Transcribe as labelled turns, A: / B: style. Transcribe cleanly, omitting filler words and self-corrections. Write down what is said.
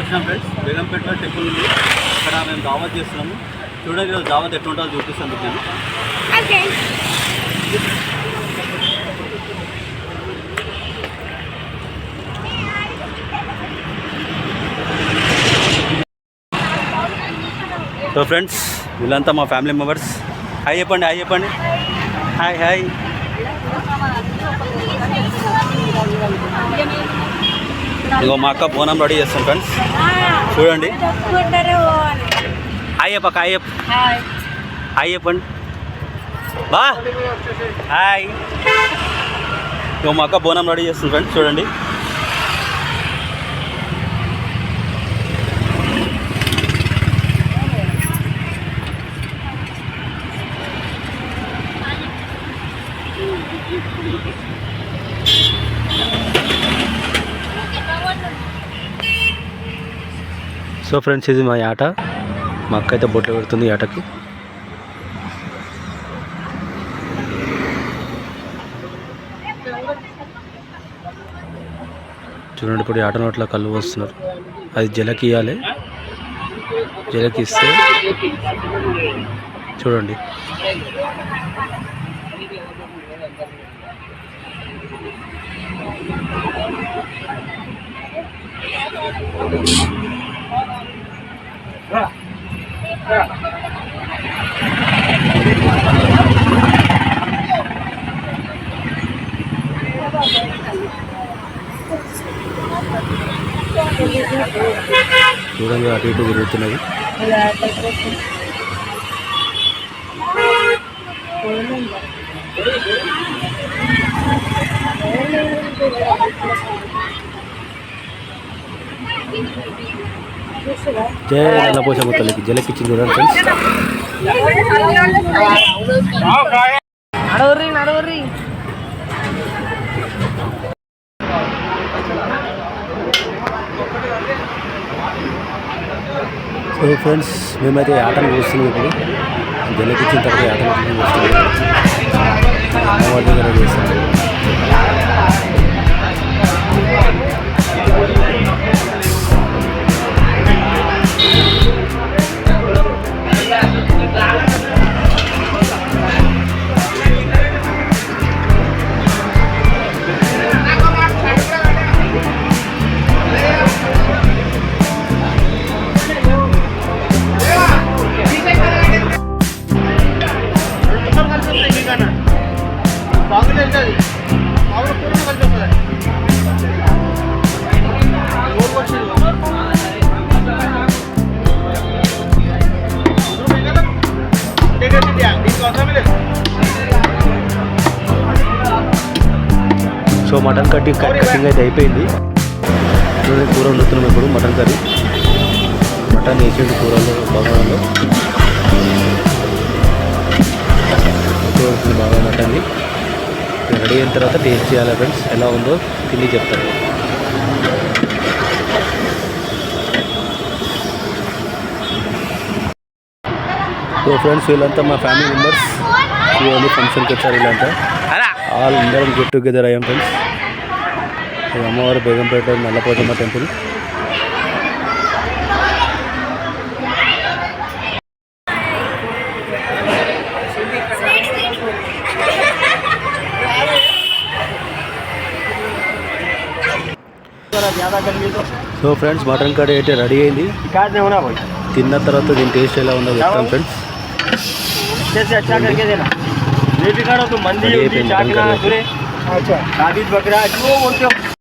A: వచ్చినాం friends. బేగంపేటలో temple ఉంది, అక్కడ మేము దావత్ చేస్తున్నాము. చూడండి ఈరోజు దావత్ ఎట్లా ఉంటుందో చూపిస్తాను నేను. సో ఫ్రెండ్స్, వీళ్ళంతా మా ఫ్యామిలీ మెంబర్స్. హాయ్ చెప్పండి, హాయ్ చెప్పండి, హాయ్ హాయ్. ఇగో మా అక్క బోనం రెడీ చేస్తాం ఫ్రెండ్స్, చూడండి. హాయ్ చెప్పక్క, హాయ్ చెప్ప, హాయ్ చెప్పండి బా, హాయ్. ఇగో మా అక్క బోనం రెడీ చేస్తుంది ఫ్రెండ్స్, చూడండి. సో ఫ్రెండ్స్, ఇది మా ఆట. మా అక్క అయితే బొట్లు పెడుతుంది ఈ ఆటకి. చూడండి, ఇప్పుడు ఈ ఆట నోట్ల కళ్ళు వస్తున్నారు. అది జలకి ఇవ్వాలి. జలకి ఇస్తే చూడండి. చూడండి, అటు ఇటు తిరుగుతున్నది. జై నల్లపోచమ్మ తల్లికి జలకిచ్చింది చూడండి ఫ్రెండ్స్. సో ఫ్రెండ్స్, మేమైతే ఆటను చూస్తున్నాం. ఇప్పుడు జలకిచ్చిన తర్వాత ఆటను చూస్తున్నాం. అమ్మవారి దగ్గర చేస్తాం. సో మటన్ కటింగ్ అయితే అయిపోయింది. చూడండి, కూర వండుతున్నాం ఇప్పుడు. మటన్ కర్రీ, మటన్ వేసేది కూరలో బగారాలో బాగా. మటన్ని రెడీ అయిన తర్వాత టేస్ట్ చేయాలి ఫ్రెండ్స్. ఎలా ఉందో తిని చెప్తాను. సో ఫ్రెండ్స్, వీళ్ళంతా మా ఫ్యామిలీ మెంబర్స్. ఇవన్నీ ఫంక్షన్కి వచ్చారు. వీళ్ళంతా ఆల్ అందరం గెట్ టుగెదర్ అయ్యాం ఫ్రెండ్స్. అమ్మవారు Begumpet Nalla Pochamma temple. So friends, mutton curry అయితే రెడీ అయింది. తిన్న తర్వాత దీని టేస్ట్ ఎలా ఉందో చెప్తాం ఫ్రెండ్స్.
B: मटन